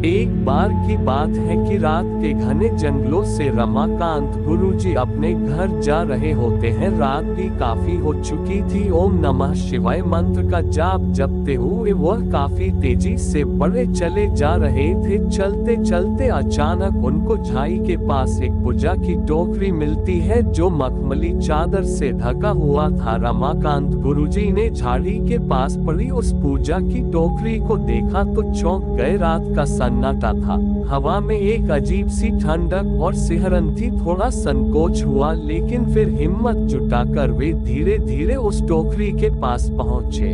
एक बार की बात है कि रात के घने जंगलों से रमाकांत गुरुजी अपने घर जा रहे होते हैं। रात भी काफी हो चुकी थी। ओम नमः शिवाय मंत्र का जाप जपते हुए वह काफी तेजी से बढ़े चले जा रहे थे। चलते चलते अचानक उनको झाई के पास एक पूजा की टोकरी मिलती है जो मखमली चादर से ढका हुआ था। रमाकांत गुरुजी ने झाड़ी के पास पड़ी उस पूजा की टोकरी को देखा तो चौंक गए। रात का सन्नाटा था, हवा में एक अजीब सी ठंडक और सिहरन थी। थोड़ा संकोच हुआ लेकिन फिर हिम्मत जुटाकर वे धीरे धीरे उस टोकरी के पास पहुंचे।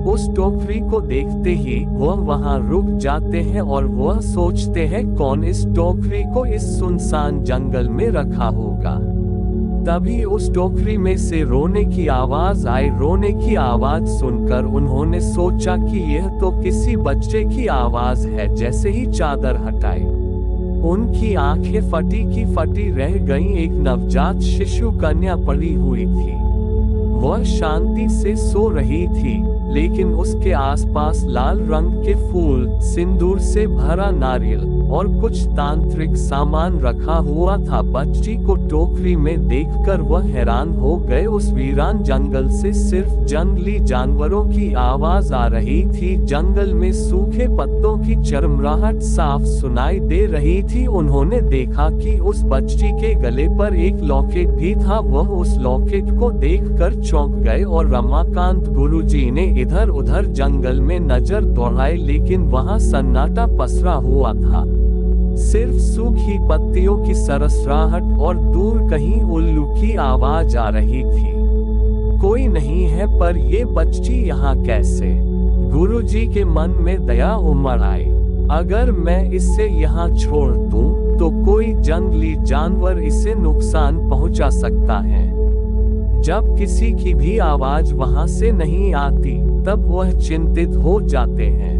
उस टोकरी को देखते ही वह वहां रुक जाते हैं और वह सोचते हैं कौन इस टोकरी को इस सुनसान जंगल में रखा होगा। तभी उस टोकरी में से रोने की आवाज आई। रोने की आवाज सुनकर उन्होंने सोचा कि यह तो किसी बच्चे की आवाज है। जैसे ही चादर हटाई उनकी आंखें फटी की फटी रह गईं। एक नवजात शिशु कन्या पड़ी हुई थी। वह शांति से सो रही थी लेकिन उसके आसपास लाल रंग के फूल, सिंदूर से भरा नारियल और कुछ तांत्रिक सामान रखा हुआ था। बच्ची को टोकरी में देखकर वह हैरान हो गए। उस वीरान जंगल से सिर्फ जंगली जानवरों की आवाज आ रही थी। जंगल में सूखे पत्तों की चरमराहट साफ सुनाई दे रही थी। उन्होंने देखा कि उस बच्ची के गले पर एक लॉकेट भी था। वह उस लॉकेट को देखकर चौंक गए और रमाकांत गुरुजी ने इधर उधर जंगल में नजर दौड़ाई लेकिन वहां सन्नाटा पसरा हुआ था। सिर्फ सूखी पत्तियों की सरसराहट और दूर कहीं उल्लू की आवाज आ रही थी। कोई नहीं है, पर ये बच्ची यहाँ कैसे? गुरुजी के मन में दया उमड़ आई। अगर मैं इसे यहाँ छोड़ दूं, तो कोई जंगली जानवर इसे नुकसान पहुंचा सकता है। जब किसी की भी आवाज वहां से नहीं आती, तब वह चिंतित हो जाते हैं।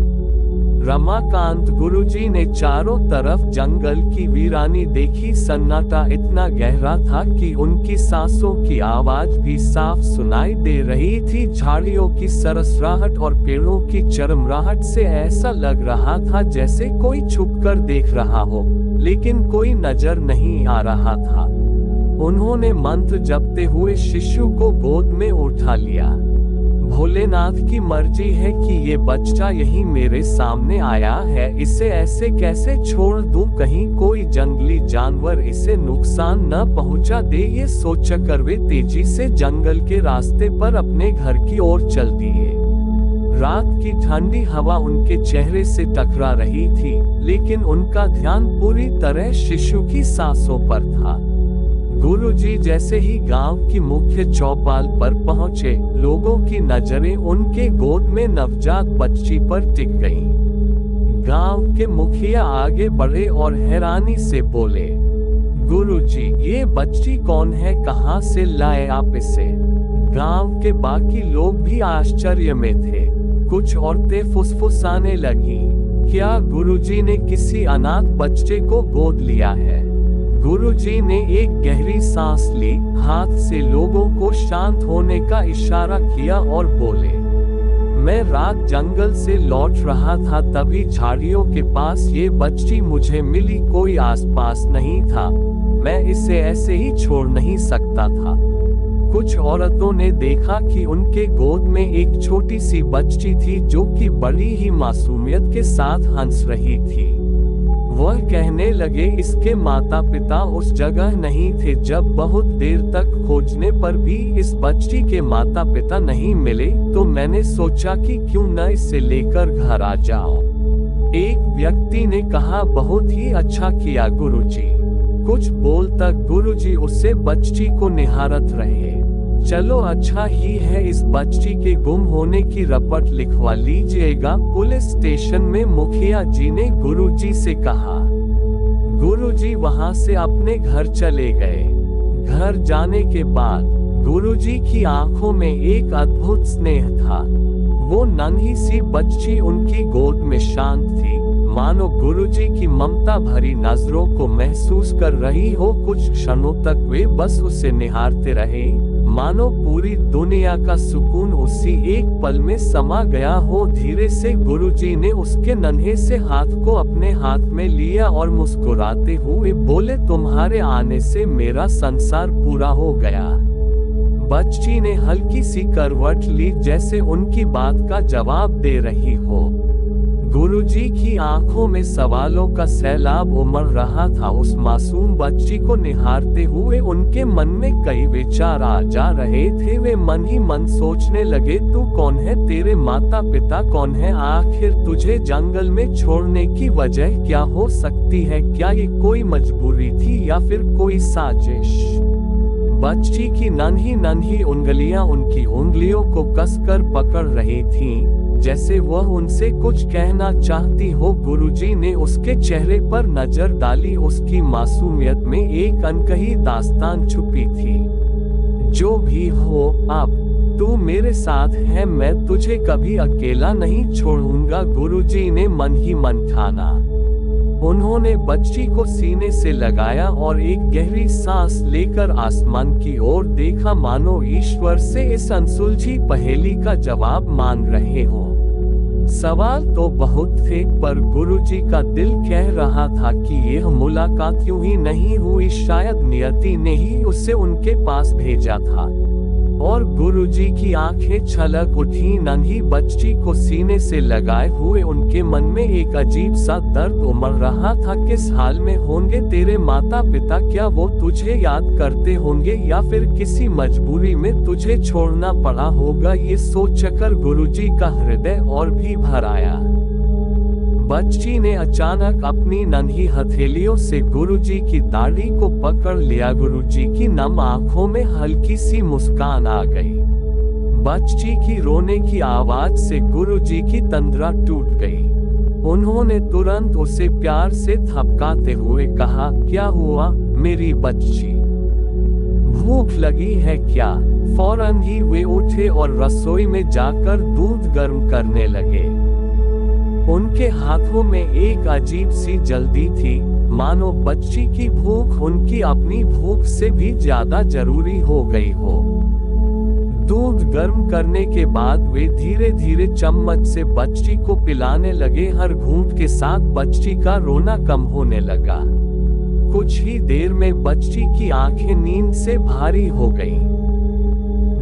रमाकांत गुरुजी ने चारों तरफ जंगल की वीरानी देखी। सन्नाटा इतना गहरा था कि उनकी सांसों की आवाज भी साफ सुनाई दे रही थी। झाड़ियों की सरसराहट और पेड़ों की चरमराहट से ऐसा लग रहा था जैसे कोई छुपकर देख रहा हो, लेकिन कोई नजर नहीं आ रहा था। उन्होंने मंत्र जपते हुए शिशु को गोद में उठा लिया। भोलेनाथ की मर्जी है कि ये बच्चा यही मेरे सामने आया है, इसे ऐसे कैसे छोड़ दूं? कहीं कोई जंगली जानवर इसे नुकसान न पहुंचा दे। ये सोचकर वे तेजी से जंगल के रास्ते पर अपने घर की ओर चल दिए। रात की ठंडी हवा उनके चेहरे से टकरा रही थी, लेकिन उनका ध्यान पूरी तरह शिशु की सांसों पर था। गुरुजी जैसे ही गांव की मुख्य चौपाल पर पहुंचे, लोगों की नजरें उनके गोद में नवजात बच्ची पर टिक गईं। गांव के मुखिया आगे बढ़े और हैरानी से बोले, गुरुजी, ये बच्ची कौन है? कहां से लाए आप इसे? गांव के बाकी लोग भी आश्चर्य में थे। कुछ औरतें फुसफुसाने लगीं, क्या गुरुजी ने किसी अनाथ बच्चे को गोद लिया है? गुरुजी ने एक गहरी सांस ली, हाथ से लोगों को शांत होने का इशारा किया और बोले, मैं रात जंगल से लौट रहा था, तभी झाड़ियों के पास ये बच्ची मुझे मिली। कोई आसपास नहीं था, मैं इसे ऐसे ही छोड़ नहीं सकता था। कुछ औरतों ने देखा कि उनके गोद में एक छोटी सी बच्ची थी जो कि बड़ी ही मासूमियत के साथ हंस रही थी। वह कहने लगे, इसके माता पिता उस जगह नहीं थे। जब बहुत देर तक खोजने पर भी इस बच्ची के माता पिता नहीं मिले, तो मैंने सोचा कि क्यों न इसे लेकर घर आ जाओ। एक व्यक्ति ने कहा, बहुत ही अच्छा किया गुरुजी। कुछ बोल तक गुरुजी उससे बच्ची को निहारत रहे। चलो अच्छा ही है, इस बच्ची के गुम होने की रिपोर्ट लिखवा लीजिएगा। पुलिस स्टेशन में मुखिया जी ने गुरुजी से कहा। गुरुजी वहां से अपने घर चले गए। घर जाने के बाद गुरुजी की आंखों में एक अद्भुत स्नेह था। वो नन्ही सी बच्ची उनकी गोद में शांत थी, मानो गुरुजी की ममता भरी नजरों को महसूस कर रही हो। कुछ क्षणों तक वे बस उसे निहारते रहे, मानो पूरी दुनिया का सुकून उसी एक पल में समा गया हो। धीरे से गुरुजी ने उसके नन्हे से हाथ को अपने हाथ में लिया और मुस्कुराते हुए बोले, तुम्हारे आने से मेरा संसार पूरा हो गया। बच्ची ने हल्की सी करवट ली, जैसे उनकी बात का जवाब दे रही हो। गुरुजी की आंखों में सवालों का सैलाब उमड़ रहा था। उस मासूम बच्ची को निहारते हुए उनके मन में कई विचार आ जा रहे थे। वे मन ही मन सोचने लगे, तू कौन है, तेरे माता पिता कौन है, आखिर तुझे जंगल में छोड़ने की वजह क्या हो सकती है, क्या ये कोई मजबूरी थी या फिर कोई साजिश। बच्ची की नन्ही नन्ही उंगलियां उनकी उंगलियों को कसकर पकड़ रही थीं, जैसे वह उनसे कुछ कहना चाहती हो। गुरुजी ने उसके चेहरे पर नजर डाली। उसकी मासूमियत में एक अनकही दास्तान छुपी थी। जो भी हो, अब तू मेरे साथ है, मैं तुझे कभी अकेला नहीं छोड़ूंगा, गुरुजी ने मन ही मन ठाना। उन्होंने बच्ची को सीने से लगाया और एक गहरी सांस लेकर आसमान की ओर देखा, मानो ईश्वर से इस अनसुलझी पहेली का जवाब मांग रहे हो। सवाल तो बहुत थे, पर गुरुजी का दिल कह रहा था कि यह मुलाकात यूं ही नहीं हुई, शायद नियति ने ही उसे उनके पास भेजा था। और गुरुजी की आंखें छलक उठी। नन्ही बच्ची को सीने से लगाए हुए उनके मन में एक अजीब सा दर्द उमड़ रहा था। किस हाल में होंगे तेरे माता पिता, क्या वो तुझे याद करते होंगे या फिर किसी मजबूरी में तुझे छोड़ना पड़ा होगा। ये सोचकर गुरुजी का हृदय और भी भर आया। बच्ची ने अचानक अपनी नन्ही हथेलियों से गुरुजी की दाढ़ी को पकड़ लिया। गुरुजी की नम आंखों में हल्की सी मुस्कान आ गई। बच्ची की रोने की आवाज से गुरुजी की तंद्रा टूट गई। उन्होंने तुरंत उसे प्यार से थपकाते हुए कहा, क्या हुआ मेरी बच्ची, भूख लगी है क्या। फौरन ही वे उठे और रसोई में जाकर दूध गर्म करने लगे। उनके हाथों में एक अजीब सी जल्दी थी, मानो बच्ची की भूख उनकी अपनी भूख से भी ज्यादा जरूरी हो गई हो। दूध गर्म करने के बाद वे धीरे धीरे चम्मच से बच्ची को पिलाने लगे। हर घूंट के साथ बच्ची का रोना कम होने लगा। कुछ ही देर में बच्ची की आंखें नींद से भारी हो गईं।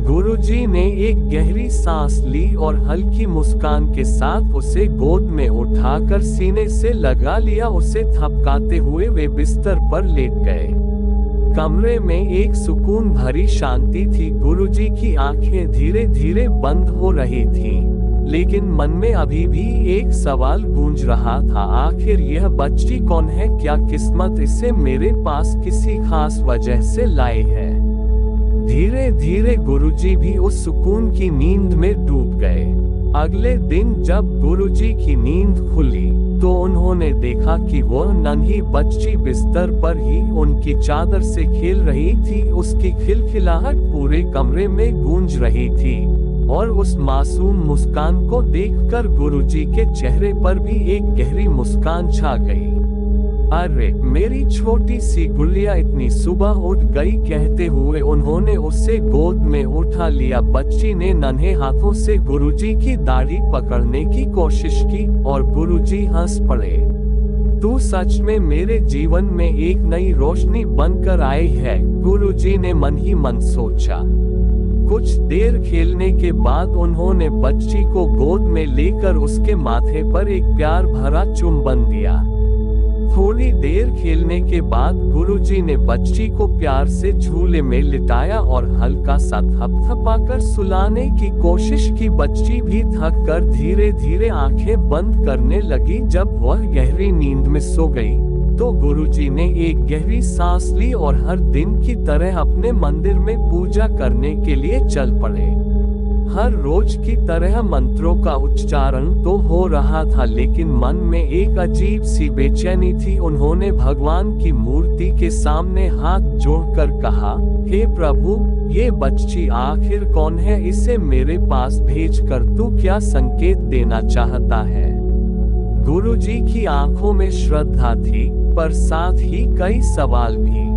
गुरुजी ने एक गहरी सांस ली और हल्की मुस्कान के साथ उसे गोद में उठाकर सीने से लगा लिया। उसे थपकाते हुए वे बिस्तर पर लेट गए। कमरे में एक सुकून भरी शांति थी। गुरुजी की आंखें धीरे धीरे बंद हो रही थीं, लेकिन मन में अभी भी एक सवाल गूंज रहा था, आखिर यह बच्ची कौन है, क्या किस्मत इसे मेरे पास किसी खास वजह से लाई है। धीरे धीरे गुरुजी भी उस सुकून की नींद में डूब गए। अगले दिन जब गुरुजी की नींद खुली तो उन्होंने देखा कि वह नन्ही बच्ची बिस्तर पर ही उनकी चादर से खेल रही थी। उसकी खिलखिलाहट पूरे कमरे में गूंज रही थी और उस मासूम मुस्कान को देखकर गुरुजी के चेहरे पर भी एक गहरी मुस्कान छा गई। अरे मेरी छोटी सी गुड़िया इतनी सुबह उठ गई, कहते हुए उन्होंने उसे गोद में उठा लिया। बच्ची ने नन्हे हाथों से गुरुजी की दाढ़ी पकड़ने की कोशिश की और गुरुजी हंस पड़े। तू सच में मेरे जीवन में एक नई रोशनी बनकर आई है, गुरुजी ने मन ही मन सोचा। कुछ देर खेलने के बाद उन्होंने बच्ची को गोद में लेकर उसके माथे पर एक प्यार भरा चुंबन दिया। थोड़ी देर खेलने के बाद गुरुजी ने बच्ची को प्यार से झूले में लिटाया और हल्का सा थपथपाकर सुलाने की कोशिश की। बच्ची भी थक कर धीरे धीरे आंखें बंद करने लगी। जब वह गहरी नींद में सो गई तो गुरुजी ने एक गहरी सांस ली और हर दिन की तरह अपने मंदिर में पूजा करने के लिए चल पड़े। हर रोज की तरह मंत्रों का उच्चारण तो हो रहा था, लेकिन मन में एक अजीब सी बेचैनी थी। उन्होंने भगवान की मूर्ति के सामने हाथ जोड़कर कहा, हे प्रभु, ये बच्ची आखिर कौन है, इसे मेरे पास भेजकर तू क्या संकेत देना चाहता है। गुरुजी की आंखों में श्रद्धा थी, पर साथ ही कई सवाल भी।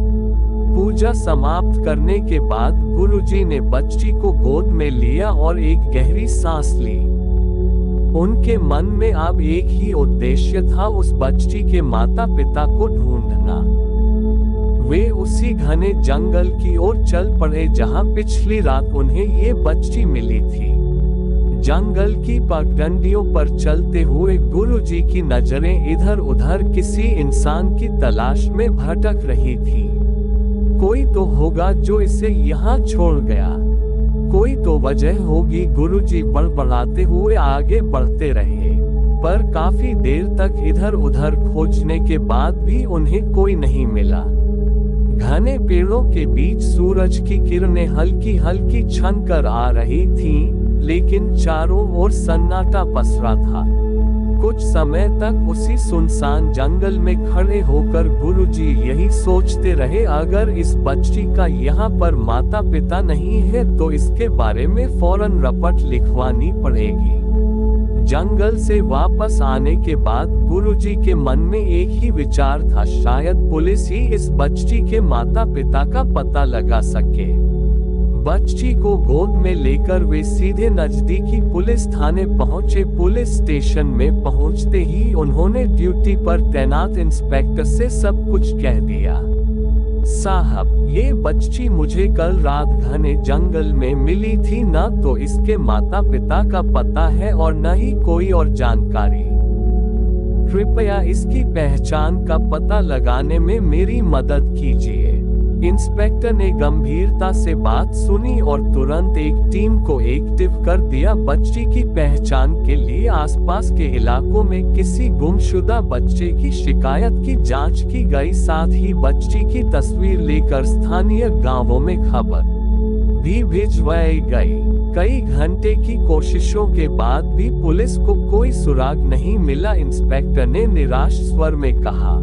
पूजा समाप्त करने के बाद गुरुजी ने बच्ची को गोद में लिया और एक गहरी सांस ली। उनके मन में अब एक ही उद्देश्य था, उस बच्ची के माता पिता को ढूंढना। वे उसी घने जंगल की ओर चल पड़े जहां पिछली रात उन्हें ये बच्ची मिली थी। जंगल की पगडंडियों पर चलते हुए गुरुजी की नजरें इधर उधर किसी इंसान की तलाश में भटक रही थी। कोई तो होगा जो इसे यहाँ छोड़ गया, कोई तो वजह होगी। गुरुजी बड़बड़ाते हुए आगे बढ़ते रहे, पर काफी देर तक इधर उधर खोजने के बाद भी उन्हें कोई नहीं मिला। घने पेड़ों के बीच सूरज की किरणें हल्की हल्की छन कर आ रही थीं, लेकिन चारों ओर सन्नाटा पसरा था। कुछ समय तक उसी सुनसान जंगल में खड़े होकर गुरुजी यही सोचते रहे, अगर इस बच्ची का यहाँ पर माता पिता नहीं है तो इसके बारे में फौरन रपट लिखवानी पड़ेगी। जंगल से वापस आने के बाद गुरुजी के मन में एक ही विचार था, शायद पुलिस ही इस बच्ची के माता पिता का पता लगा सके। बच्ची को गोद में लेकर वे सीधे नजदीकी पुलिस थाने पहुंचे। पुलिस स्टेशन में पहुंचते ही उन्होंने ड्यूटी पर तैनात इंस्पेक्टर से सब कुछ कह दिया। साहब, ये बच्ची मुझे कल रात घने जंगल में मिली थी, न तो इसके माता पिता का पता है और न ही कोई और जानकारी। कृपया इसकी पहचान का पता लगाने में मेरी मदद कीजिए। इंस्पेक्टर ने गंभीरता से बात सुनी और तुरंत एक टीम को एक्टिव कर दिया। बच्ची की पहचान के लिए आसपास के इलाकों में किसी गुमशुदा बच्चे की शिकायत की जांच की गई, साथ ही बच्ची की तस्वीर लेकर स्थानीय गांवों में खबर भी भिजवाई गई। कई घंटे की कोशिशों के बाद भी पुलिस को कोई सुराग नहीं मिला। इंस्पेक्टर ने निराश स्वर में कहा,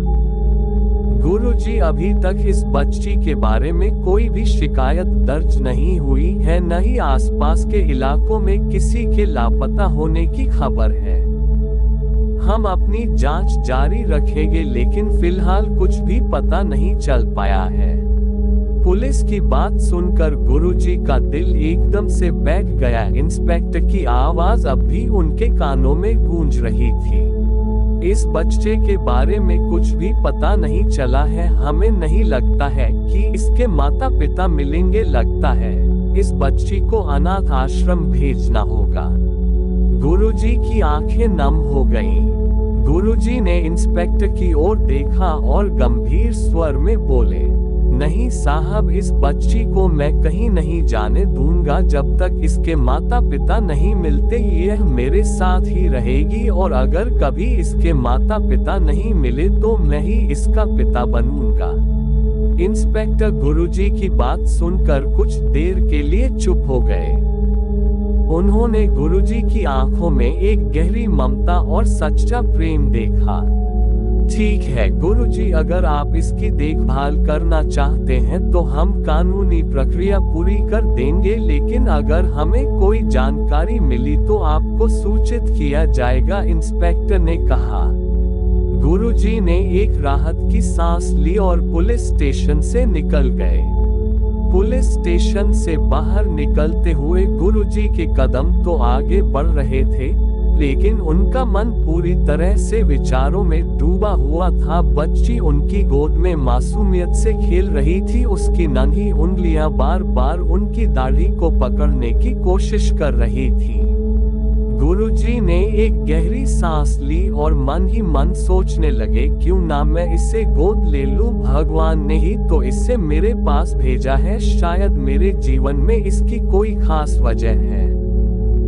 गुरुजी, अभी तक इस बच्ची के बारे में कोई भी शिकायत दर्ज नहीं हुई है, न ही आसपास के इलाकों में किसी के लापता होने की खबर है। हम अपनी जांच जारी रखेंगे, लेकिन फिलहाल कुछ भी पता नहीं चल पाया है। पुलिस की बात सुनकर गुरुजी का दिल एकदम से बैठ गया। इंस्पेक्टर की आवाज अब भी उनके कानों में गूंज रही थी। इस बच्चे के बारे में कुछ भी पता नहीं चला है। हमें नहीं लगता है कि इसके माता पिता मिलेंगे। लगता है इस बच्ची को अनाथ आश्रम भेजना होगा। गुरुजी की आंखें नम हो गईं। गुरुजी ने इंस्पेक्टर की ओर देखा और गंभीर स्वर में बोले, नहीं साहब, इस बच्ची को मैं कहीं नहीं जाने दूंगा जब तक इसके माता पिता नहीं मिलते। यह मेरे साथ ही रहेगी और अगर कभी इसके माता पिता नहीं मिले तो मैं ही इसका पिता बनूंगा। इंस्पेक्टर गुरुजी की बात सुनकर कुछ देर के लिए चुप हो गए। उन्होंने गुरुजी की आंखों में एक गहरी ममता और सच्चा प्रेम देखा। ठीक है गुरुजी, अगर आप इसकी देखभाल करना चाहते हैं तो हम कानूनी प्रक्रिया पूरी कर देंगे, लेकिन अगर हमें कोई जानकारी मिली तो आपको सूचित किया जाएगा, इंस्पेक्टर ने कहा। गुरुजी ने एक राहत की सांस ली और पुलिस स्टेशन से निकल गए। पुलिस स्टेशन से बाहर निकलते हुए गुरुजी के कदम तो आगे बढ़ रहे थे, लेकिन उनका मन पूरी तरह से विचारों में डूबा हुआ था। बच्ची उनकी गोद में मासूमियत से खेल रही थी। उसकी नन्ही उंगलियां बार बार उनकी दाढ़ी को पकड़ने की कोशिश कर रही थी। गुरुजी ने एक गहरी सांस ली और मन ही मन सोचने लगे, क्यों ना मैं इसे गोद ले लूं। भगवान ने ही तो इसे मेरे पास भेजा है, शायद मेरे जीवन में इसकी कोई खास वजह है।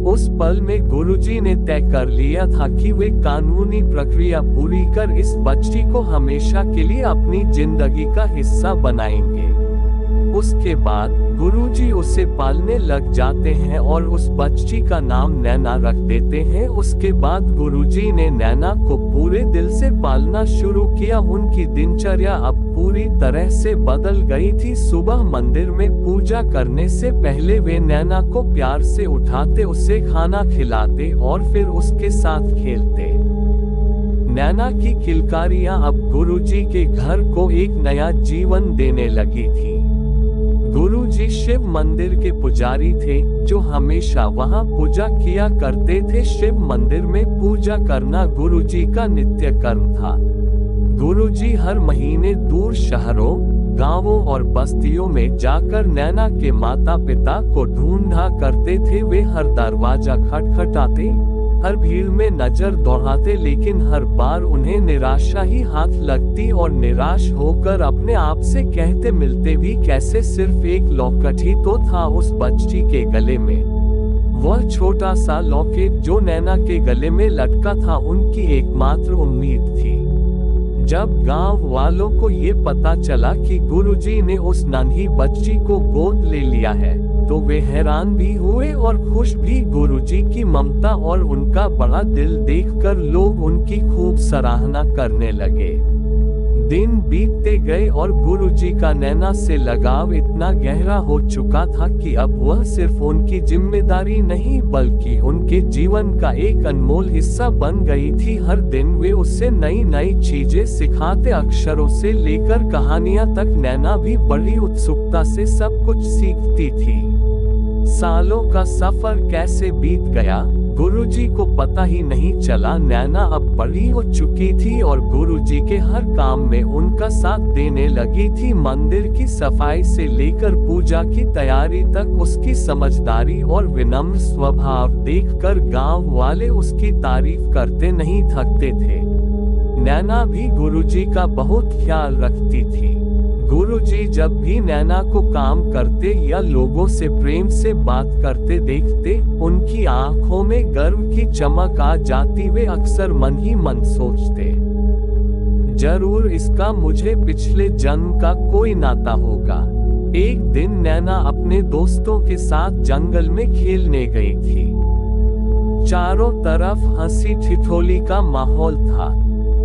उस पल में गुरुजी ने तय कर लिया था कि वे कानूनी प्रक्रिया पूरी कर इस बच्ची को हमेशा के लिए अपनी जिंदगी का हिस्सा बनाएंगे। उसके बाद गुरुजी उसे पालने लग जाते हैं और उस बच्ची का नाम नैना रख देते हैं। उसके बाद गुरुजी ने नैना को पूरे दिल से पालना शुरू किया। उनकी दिनचर्या अब पूरी तरह से बदल गई थी। सुबह मंदिर में पूजा करने से पहले वे नैना को प्यार से उठाते, उसे खाना खिलाते और फिर उसके साथ खेलते। नैना की किलकारियां अब गुरुजी के घर को एक नया जीवन देने लगी थी। गुरुजी शिव मंदिर के पुजारी थे, जो हमेशा वहां पूजा किया करते थे। शिव मंदिर में पूजा करना गुरुजी का नित्य कर्म था। गुरुजी हर महीने दूर शहरों, गांवों और बस्तियों में जाकर नैना के माता पिता को ढूंढा करते थे। वे हर दरवाजा खटखटाते, हर भीड़ में नजर दौड़ाते, लेकिन हर बार उन्हें निराशा ही हाथ लगती और निराश होकर अपने आप से कहते, मिलते भी कैसे, सिर्फ एक लॉकेट ही तो था उस बच्ची के गले में। वह छोटा सा लॉकेट जो नैना के गले में लटका था उनकी एकमात्र उम्मीद थी। जब गांव वालों को ये पता चला कि गुरुजी ने उस नन्ही बच्ची को गोद ले लिया है, तो वे हैरान भी हुए और खुश भी। गुरुजी की ममता और उनका बड़ा दिल देखकर लोग उनकी खूब सराहना करने लगे। दिन बीतते गए और गुरुजी का नैना से लगाव इतना गहरा हो चुका था कि अब वह सिर्फ उनकी जिम्मेदारी नहीं बल्कि उनके जीवन का एक अनमोल हिस्सा बन गई थी। हर दिन वे उससे नई नई चीजें सिखाते, अक्षरों से लेकर कहानियां तक। नैना भी बड़ी उत्सुकता से सब कुछ सीखती थी। सालों का सफर कैसे बीत गया, गुरुजी को पता ही नहीं चला। नैना अब बड़ी हो चुकी थी और गुरुजी के हर काम में उनका साथ देने लगी थी। मंदिर की सफाई से लेकर पूजा की तैयारी तक उसकी समझदारी और विनम्र स्वभाव देखकर गांव वाले उसकी तारीफ करते नहीं थकते थे। नैना भी गुरुजी का बहुत ख्याल रखती थी। गुरुजी जब भी नैना को काम करते या लोगों से प्रेम से बात करते देखते, उनकी आंखों में गर्व की चमक आ जाती। वे अक्सर मन ही मन सोचते, जरूर इसका मुझे पिछले जन्म का कोई नाता होगा। एक दिन नैना अपने दोस्तों के साथ जंगल में खेलने गई थी। चारों तरफ हंसी ठिठोली का माहौल था।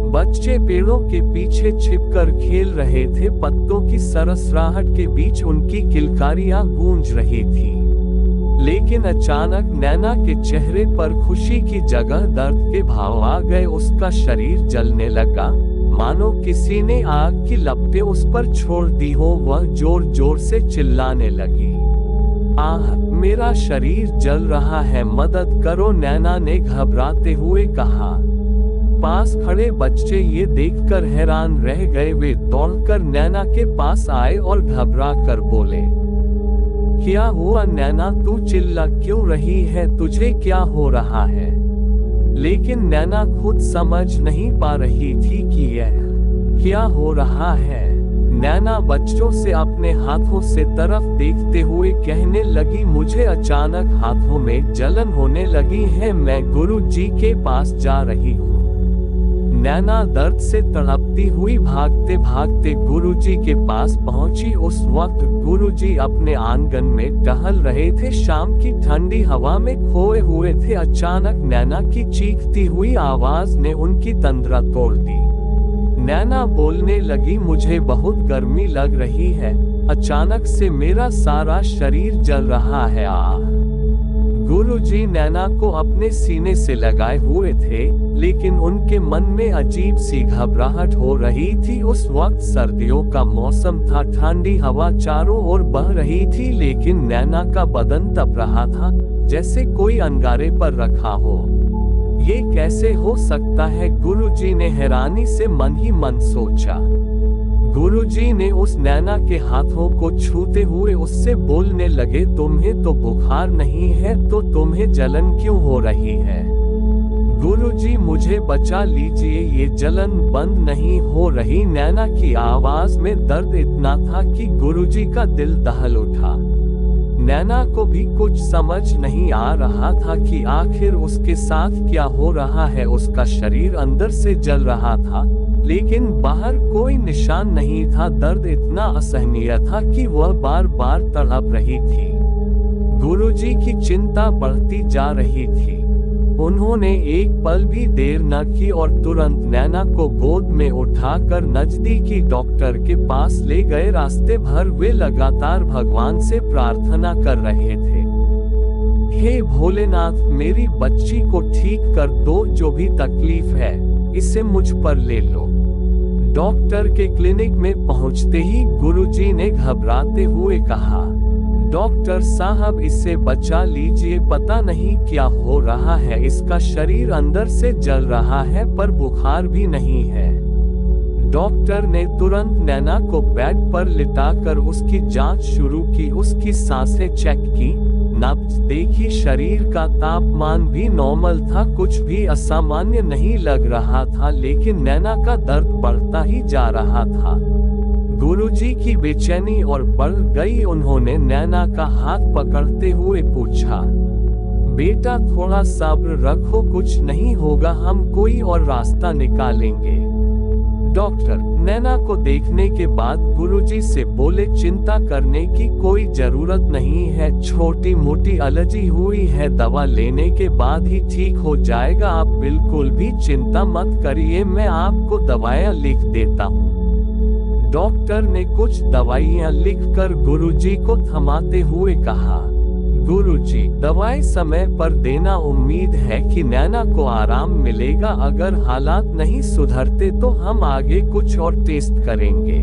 बच्चे पेड़ों के पीछे छिपकर खेल रहे थे। पत्तों की सरसराहट के बीच उनकी किलकारियां गूंज रही थी। लेकिन अचानक नैना के चेहरे पर खुशी की जगह दर्द के भाव आ गए। उसका शरीर जलने लगा, मानो किसी ने आग की लपटें उस पर छोड़ दी हो। वह जोर जोर से चिल्लाने लगी, आह, मेरा शरीर जल रहा है, मदद करो। नैना ने घबराते हुए कहा। पास खड़े बच्चे ये देखकर हैरान रह गए। वे दौड़कर नैना के पास आए और घबरा कर बोले, क्या हुआ नैना, तू चिल्ला क्यों रही है, तुझे क्या हो रहा है? लेकिन नैना खुद समझ नहीं पा रही थी कि यह क्या हो रहा है। नैना बच्चों से अपने हाथों से तरफ देखते हुए कहने लगी, मुझे अचानक हाथों में जलन होने लगी है, मैं गुरुजी के पास जा रही हूँ। नैना दर्द से तड़पती हुई भागते भागते गुरुजी के पास पहुंची। उस वक्त गुरुजी अपने आंगन में टहल रहे थे, शाम की ठंडी हवा में खोए हुए थे। अचानक नैना की चीखती हुई आवाज ने उनकी तंद्रा तोड़ दी। नैना बोलने लगी, मुझे बहुत गर्मी लग रही है, अचानक से मेरा सारा शरीर जल रहा है। गुरुजी नैना को अपने सीने से लगाए हुए थे, लेकिन उनके मन में अजीब सी घबराहट हो रही थी। उस वक्त सर्दियों का मौसम था, ठंडी हवा चारों ओर बह रही थी, लेकिन नैना का बदन तप रहा था, जैसे कोई अंगारे पर रखा हो। ये कैसे हो सकता है, गुरुजी ने हैरानी से मन ही मन सोचा। गुरुजी ने उस नैना के हाथों को छूते हुए उससे बोलने लगे, तुम्हें तो बुखार नहीं है, तो तुम्हें जलन क्यों हो रही है? गुरुजी मुझे बचा लीजिए, ये जलन बंद नहीं हो रही। नैना की आवाज में दर्द इतना था कि गुरुजी का दिल दहल उठा। नैना को भी कुछ समझ नहीं आ रहा था कि आखिर उसके साथ क्या हो रहा है। उसका शरीर अंदर से जल रहा था, लेकिन बाहर कोई निशान नहीं था। दर्द इतना असहनीय था कि वह बार बार तड़प रही थी। गुरुजी की चिंता बढ़ती जा रही थी। उन्होंने एक पल भी देर न की और तुरंत नैना को गोद में उठाकर नजदीकी डॉक्टर के पास ले गए। रास्ते भर वे लगातार भगवान से प्रार्थना कर रहे थे, हे भोलेनाथ, मेरी बच्ची को ठीक कर दो, जो भी तकलीफ है इसे मुझ पर ले लो। डॉक्टर के क्लिनिक में पहुंचते ही गुरुजी ने घबराते हुए कहा, डॉक्टर साहब इसे बचा लीजिए, पता नहीं क्या हो रहा है, इसका शरीर अंदर से जल रहा है पर बुखार भी नहीं है। डॉक्टर ने तुरंत नैना को बेड पर लिटाकर उसकी जांच शुरू की, उसकी सांसें चेक की, नब्ज देखी, शरीर का तापमान भी नॉर्मल था, कुछ भी असामान्य नहीं लग रहा था, लेकिन नैना का दर्द बढ़ता ही जा रहा था। गुरुजी की बेचैनी और बढ़ गई। उन्होंने नैना का हाथ पकड़ते हुए पूछा, बेटा थोड़ा सब्र रखो, कुछ नहीं होगा, हम कोई और रास्ता निकालेंगे। डॉक्टर नैना को देखने के बाद गुरुजी से बोले, चिंता करने की कोई जरूरत नहीं है, छोटी मोटी एलर्जी हुई है, दवा लेने के बाद ही ठीक हो जाएगा, आप बिल्कुल भी चिंता मत करिए, मैं आपको दवाइयाँ लिख देता हूँ। डॉक्टर ने कुछ दवाइयाँ लिखकर गुरुजी को थमाते हुए कहा, गुरुजी दवाई समय पर देना, उम्मीद है कि नैना को आराम मिलेगा, अगर हालात नहीं सुधरते तो हम आगे कुछ और टेस्ट करेंगे।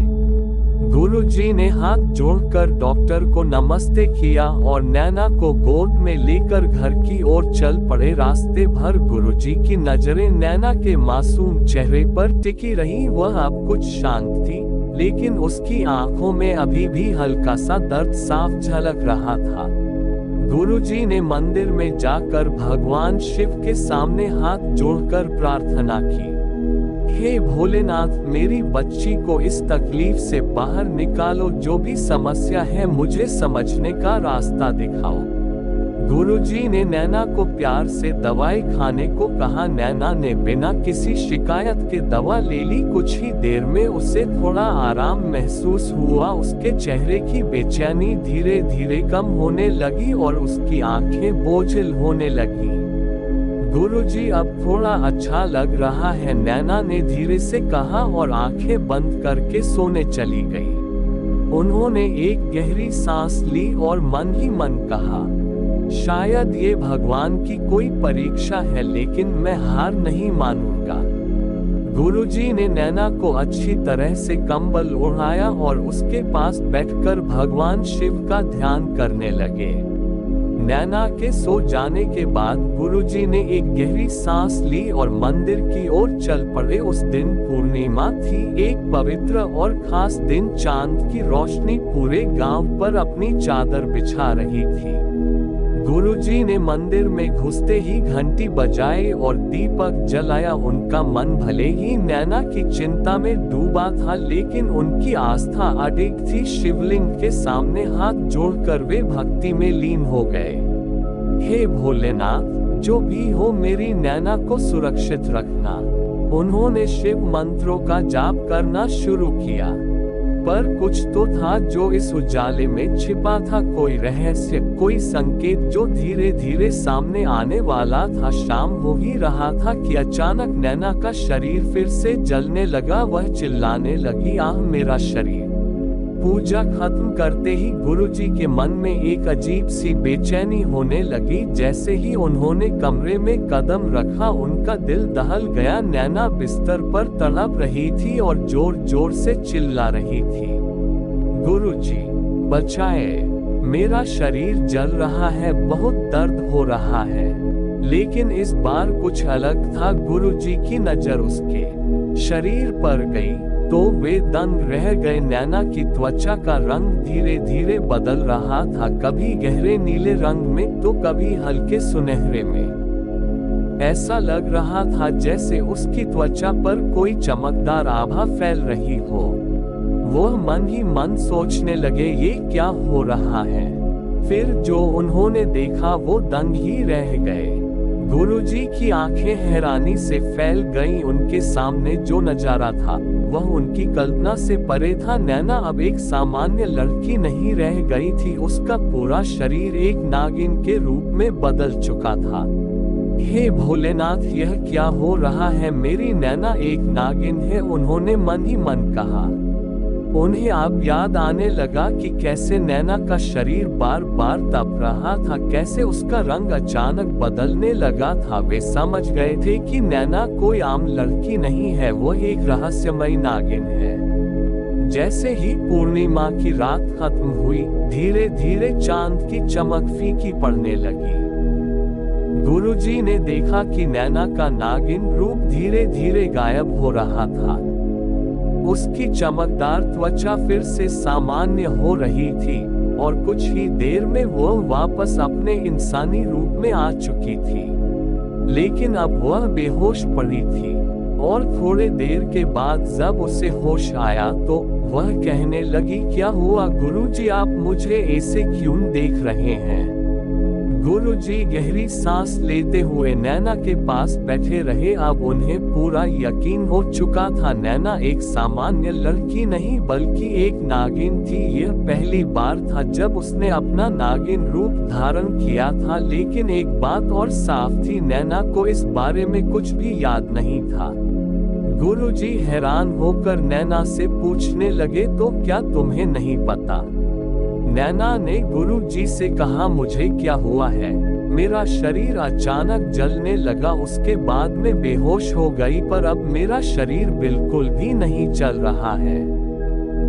गुरुजी ने हाथ जोड़कर डॉक्टर को नमस्ते किया और नैना को गोद में लेकर घर की ओर चल पड़े। रास्ते भर गुरुजी की नजरें नैना के मासूम चेहरे पर टिकी रही, वह अब कुछ शांत थी, लेकिन उसकी आंखों में अभी भी हल्का सा दर्द साफ झलक रहा था। गुरुजी ने मंदिर में जाकर भगवान शिव के सामने हाथ जोड़कर प्रार्थना की, हे भोलेनाथ, मेरी बच्ची को इस तकलीफ से बाहर निकालो, जो भी समस्या है मुझे समझने का रास्ता दिखाओ। गुरुजी ने नैना को प्यार से दवाई खाने को कहा। नैना ने बिना किसी शिकायत के दवा ले ली। कुछ ही देर में उसे थोड़ा आराम महसूस हुआ, उसके चेहरे की बेचैनी धीरे धीरे कम होने लगी और उसकी आंखें बोझिल होने लगी। गुरुजी अब थोड़ा अच्छा लग रहा है, नैना ने धीरे से कहा और आंखें बंद करके सोने चली गई। उन्होंने एक गहरी सांस ली और मन ही मन कहा, शायद ये भगवान की कोई परीक्षा है, लेकिन मैं हार नहीं मानूंगा। गुरुजी ने नैना को अच्छी तरह से कंबल ओढ़ाया और उसके पास बैठकर भगवान शिव का ध्यान करने लगे। नैना के सो जाने के बाद गुरुजी ने एक गहरी सांस ली और मंदिर की ओर चल पड़े। उस दिन पूर्णिमा थी, एक पवित्र और खास दिन। चांद की रोशनी पूरे गांव पर अपनी चादर बिछा रही थी। गुरुजी ने मंदिर में घुसते ही घंटी बजाई और दीपक जलाया। उनका मन भले ही नैना की चिंता में डूबा था, लेकिन उनकी आस्था अडिग थी। शिवलिंग के सामने हाथ जोड़कर वे भक्ति में लीन हो गए। हे भोलेनाथ, जो भी हो मेरी नैना को सुरक्षित रखना। उन्होंने शिव मंत्रों का जाप करना शुरू किया, पर कुछ तो था जो इस उजाले में छिपा था, कोई रहस्य, कोई संकेत जो धीरे धीरे सामने आने वाला था। शाम हो ही रहा था कि अचानक नैना का शरीर फिर से जलने लगा। वह चिल्लाने लगी, आह मेरा शरीर। पूजा खत्म करते ही गुरुजी के मन में एक अजीब सी बेचैनी होने लगी। जैसे ही उन्होंने कमरे में कदम रखा, उनका दिल दहल गया। नैना बिस्तर पर तड़प रही थी और जोर जोर से चिल्ला रही थी, गुरुजी बचाए, मेरा शरीर जल रहा है, बहुत दर्द हो रहा है। लेकिन इस बार कुछ अलग था। गुरुजी की नजर उसके शरीर पर गई तो वे दंग रह गए। नैना की त्वचा का रंग धीरे धीरे बदल रहा था, कभी गहरे नीले रंग में तो कभी हल्के सुनहरे में। ऐसा लग रहा था जैसे उसकी त्वचा पर कोई चमकदार आभा फैल रही हो। वह मन ही मन सोचने लगे, ये क्या हो रहा है। फिर जो उन्होंने देखा वो दंग ही रह गए। गुरुजी की आंखें हैरानी से फैल गईं। उनके सामने जो नजारा था वह उनकी कल्पना से परे था। नैना अब एक सामान्य लड़की नहीं रह गई थी, उसका पूरा शरीर एक नागिन के रूप में बदल चुका था। हे भोलेनाथ, यह क्या हो रहा है, मेरी नैना एक नागिन है, उन्होंने मन ही मन कहा। उन्हें अब याद आने लगा कि कैसे नैना का शरीर बार बार तप रहा था, कैसे उसका रंग अचानक बदलने लगा था। वे समझ गए थे कि नैना कोई आम लड़की नहीं है, वो एक रहस्यमयी नागिन है। जैसे ही पूर्णिमा की रात खत्म हुई, धीरे धीरे चांद की चमक फीकी पड़ने लगी। गुरुजी ने देखा कि नैना का नागिन रूप धीरे धीरे गायब हो रहा था। उसकी चमकदार त्वचा फिर से सामान्य हो रही थी और कुछ ही देर में वो वापस अपने इंसानी रूप में आ चुकी थी। लेकिन अब वह बेहोश पड़ी थी और थोड़े देर के बाद जब उसे होश आया तो वह कहने लगी, क्या हुआ गुरुजी, आप मुझे ऐसे क्यों देख रहे हैं? गुरुजी गहरी सांस लेते हुए नैना के पास बैठे रहे। अब उन्हें पूरा यकीन हो चुका था, नैना एक सामान्य लड़की नहीं बल्कि एक नागिन थी। यह पहली बार था जब उसने अपना नागिन रूप धारण किया था। लेकिन एक बात और साफ थी, नैना को इस बारे में कुछ भी याद नहीं था। गुरुजी हैरान होकर नैना से पूछने लगे, तो क्या तुम्हें नहीं पता? नैना ने गुरुजी से कहा, मुझे क्या हुआ है? मेरा शरीर अचानक जलने लगा, उसके बाद में बेहोश हो गई, पर अब मेरा शरीर बिल्कुल भी नहीं चल रहा है।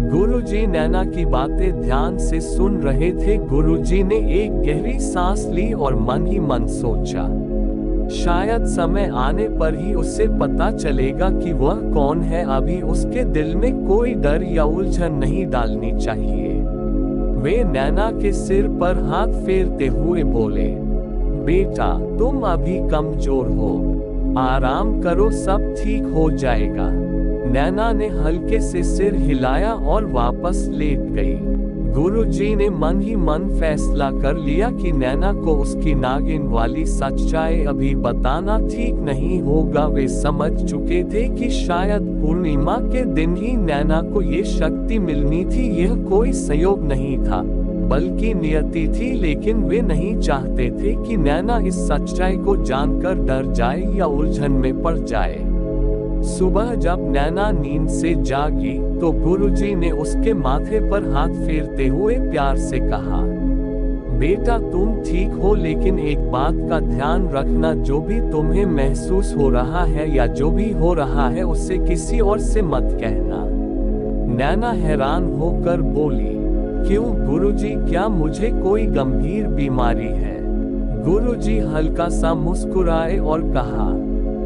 गुरुजी नैना की बातें ध्यान से सुन रहे थे। गुरुजी ने एक गहरी सांस ली और मन ही मन सोचा, शायद समय आने पर ही उसे पता चलेगा कि वह कौन है। अभी उसके दिल में कोई डर या उलझन नहीं डालनी चाहिए। वे नैना के सिर पर हाथ फेरते हुए बोले, बेटा तुम अभी कमजोर हो, आराम करो, सब ठीक हो जाएगा। नैना ने हल्के से सिर हिलाया और वापस लेट गई। गुरुजी ने मन ही मन फैसला कर लिया कि नैना को उसकी नागिन वाली सच्चाई अभी बताना ठीक नहीं होगा। वे समझ चुके थे कि शायद पूर्णिमा के दिन ही नैना को ये शक्ति मिलनी थी। यह कोई संयोग नहीं था बल्कि नियति थी। लेकिन वे नहीं चाहते थे कि नैना इस सच्चाई को जानकर डर जाए या उलझन में पड़ जाए। सुबह जब नैना नींद से जागी तो गुरुजी ने उसके माथे पर हाथ फेरते हुए प्यार से कहा, बेटा तुम ठीक हो, लेकिन एक बात का ध्यान रखना, जो भी तुम्हें महसूस हो रहा है या जो भी हो रहा है उसे किसी और से मत कहना। नैना हैरान होकर बोली, क्यों गुरुजी, क्या मुझे कोई गंभीर बीमारी है? गुरुजी हल्का सा मुस्कुराए और कहा,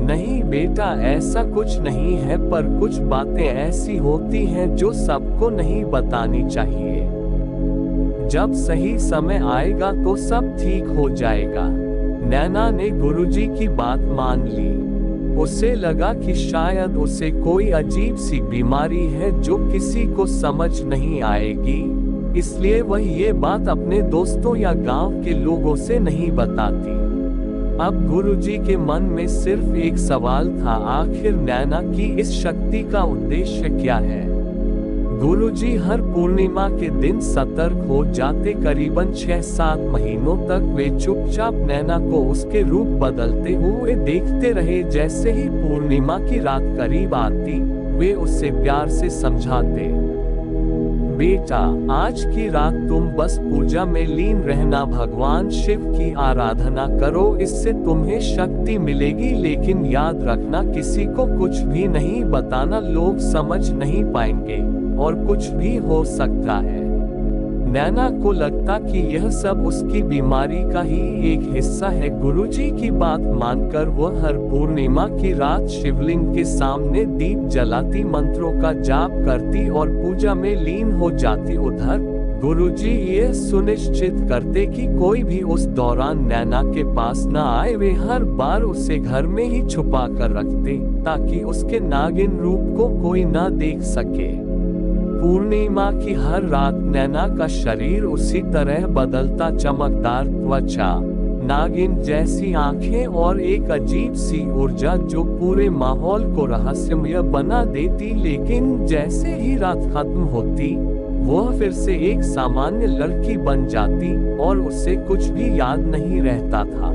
नहीं बेटा, ऐसा कुछ नहीं है, पर कुछ बातें ऐसी होती हैं जो सबको नहीं बतानी चाहिए। जब सही समय आएगा तो सब ठीक हो जाएगा। नैना ने गुरुजी की बात मान ली। उसे लगा कि शायद उसे कोई अजीब सी बीमारी है जो किसी को समझ नहीं आएगी, इसलिए वह ये बात अपने दोस्तों या गांव के लोगों से नहीं बताती। अब गुरुजी के मन में सिर्फ एक सवाल था, आखिर नैना की इस शक्ति का उद्देश्य क्या है? गुरुजी हर पूर्णिमा के दिन सतर्क हो जाते। करीबन 6-7 महीनों तक वे चुपचाप नैना को उसके रूप बदलते हुए देखते रहे। जैसे ही पूर्णिमा की रात करीब आती, वे उससे प्यार से समझाते, बेटा आज की रात तुम बस पूजा में लीन रहना, भगवान शिव की आराधना करो, इससे तुम्हें शक्ति मिलेगी। लेकिन याद रखना, किसी को कुछ भी नहीं बताना, लोग समझ नहीं पाएंगे और कुछ भी हो सकता है। नैना को लगता कि यह सब उसकी बीमारी का ही एक हिस्सा है। गुरुजी की बात मानकर वह हर पूर्णिमा की रात शिवलिंग के सामने दीप जलाती, मंत्रों का जाप करती और पूजा में लीन हो जाती। उधर गुरुजी ये सुनिश्चित करते कि कोई भी उस दौरान नैना के पास न आए। वे हर बार उसे घर में ही छुपा कर रखते ताकि उसके नागिन रूप को कोई न देख सके। पूर्णिमा की हर रात नैना का शरीर उसी तरह बदलता, चमकदार त्वचा, नागिन जैसी आंखें और एक अजीब सी ऊर्जा जो पूरे माहौल को रहस्यमय बना देती। लेकिन जैसे ही रात खत्म होती, वह फिर से एक सामान्य लड़की बन जाती और उसे कुछ भी याद नहीं रहता था।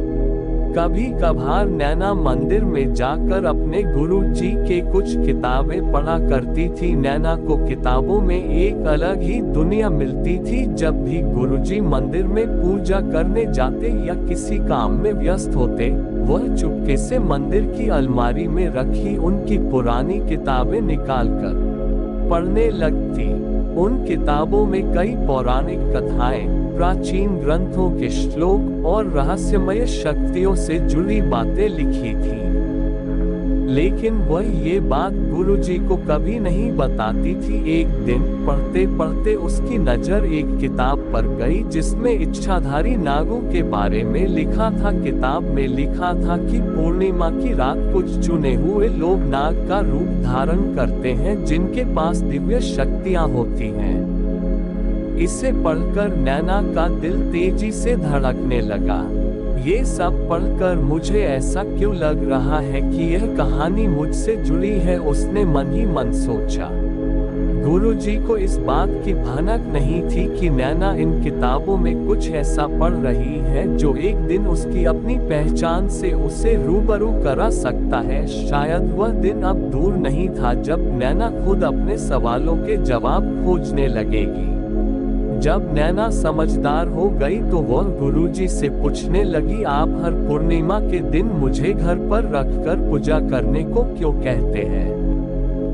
कभी कभार नैना मंदिर में जाकर अपने गुरुजी के कुछ किताबें पढ़ा करती थी। नैना को किताबों में एक अलग ही दुनिया मिलती थी। जब भी गुरुजी मंदिर में पूजा करने जाते या किसी काम में व्यस्त होते, वह चुपके से मंदिर की अलमारी में रखी उनकी पुरानी किताबें निकालकर पढ़ने लगती। उन किताबों में कई पौराणिक कथाएं, प्राचीन ग्रंथों के श्लोक और रहस्यमय शक्तियों से जुड़ी बातें लिखी थी। लेकिन वह ये बात गुरुजी को कभी नहीं बताती थी। एक दिन पढ़ते पढ़ते उसकी नजर एक किताब पर गई जिसमें इच्छाधारी नागों के बारे में लिखा था। किताब में लिखा था कि पूर्णिमा की रात कुछ चुने हुए लोग नाग का रूप धारण करते हैं जिनके पास दिव्य शक्तियां होती हैं। इसे पढ़कर नैना का दिल तेजी से धड़कने लगा। ये सब पढ़कर मुझे ऐसा क्यों लग रहा है कि यह कहानी मुझसे जुड़ी है, उसने मन ही मन सोचा। गुरुजी को इस बात की भनक नहीं थी कि नैना इन किताबों में कुछ ऐसा पढ़ रही है जो एक दिन उसकी अपनी पहचान से उसे रूबरू करा सकता है। शायद वह दिन अब दूर नहीं था जब नैना खुद अपने सवालों के जवाब खोजने लगेगी। जब नैना समझदार हो गई तो वह गुरुजी से पूछने लगी, आप हर पूर्णिमा के दिन मुझे घर पर रखकर पूजा करने को क्यों कहते हैं?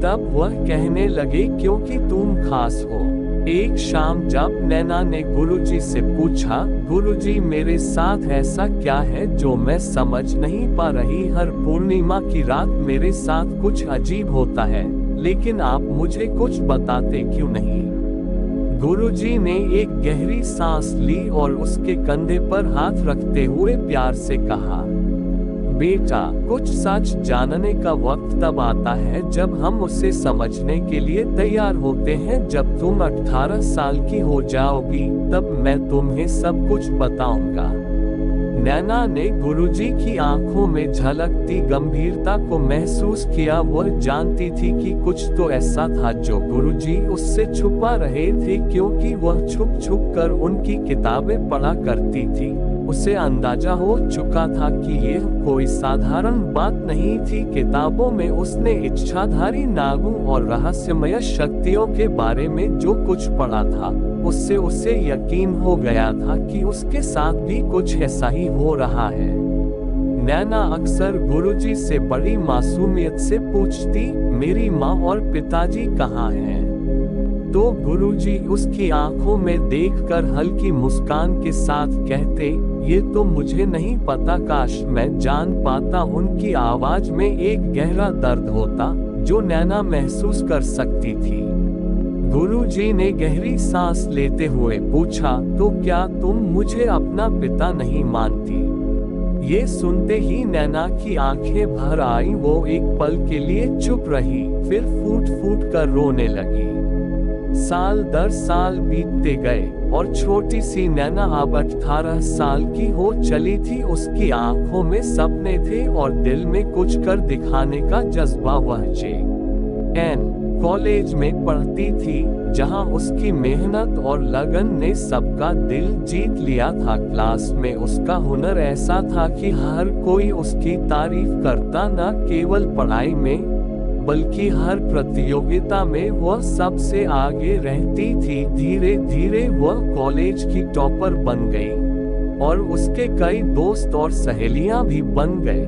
तब वह कहने लगे, क्योंकि तुम खास हो। एक शाम जब नैना ने गुरुजी से पूछा, गुरुजी मेरे साथ ऐसा क्या है जो मैं समझ नहीं पा रही? हर पूर्णिमा की रात मेरे साथ कुछ अजीब होता है, लेकिन आप मुझे कुछ बताते क्यों नहीं? गुरुजी ने एक गहरी सांस ली और उसके कंधे पर हाथ रखते हुए प्यार से कहा, बेटा, कुछ सच जानने का वक्त तब आता है जब हम उसे समझने के लिए तैयार होते हैं। जब तुम 18 साल की हो जाओगी तब मैं तुम्हें सब कुछ बताऊंगा। नैना ने गुरुजी की आंखों में झलकती गंभीरता को महसूस किया। वह जानती थी कि कुछ तो ऐसा था जो गुरुजी उससे छुपा रहे थे, क्योंकि वह छुप छुप कर उनकी किताबें पढ़ा करती थी। उसे अंदाजा हो चुका था कि यह कोई साधारण बात नहीं थी। किताबों में उसने इच्छाधारी नागों और रहस्यमय शक्तियों के बारे में जो कुछ पढ़ा था, उससे उसे यकीन हो गया था कि उसके साथ भी कुछ ऐसा ही हो रहा है। नैना अक्सर गुरुजी से बड़ी मासूमियत से पूछती, मेरी माँ और पिताजी कहाँ हैं? तो गुरुजी उसकी आंखों में देखकर हल्की मुस्कान के साथ कहते, ये तो मुझे नहीं पता, काश मैं जान पाता। उनकी आवाज में एक गहरा दर्द होता जो नैना महसूस कर सकती थी। गुरुजी ने गहरी सांस लेते हुए पूछा, तो क्या तुम मुझे अपना पिता नहीं मानती? ये सुनते ही नैना की आंखें भर आई। वो एक पल के लिए चुप रही, फिर फूट फूट कर रोने लगी। साल दर साल बीतते गए और छोटी सी नैना अब 18 साल की हो चली थी। उसकी आंखों में सपने थे और दिल में कुछ कर दिखाने का जज्बा। वह जे.एन. कॉलेज में पढ़ती थी, जहां उसकी मेहनत और लगन ने सबका दिल जीत लिया था। क्लास में उसका हुनर ऐसा था कि हर कोई उसकी तारीफ करता। न केवल पढ़ाई में बल्कि हर प्रतियोगिता में वह सबसे आगे रहती थी। धीरे धीरे वह कॉलेज की टॉपर बन गई और उसके कई दोस्त और सहेलियां भी बन गए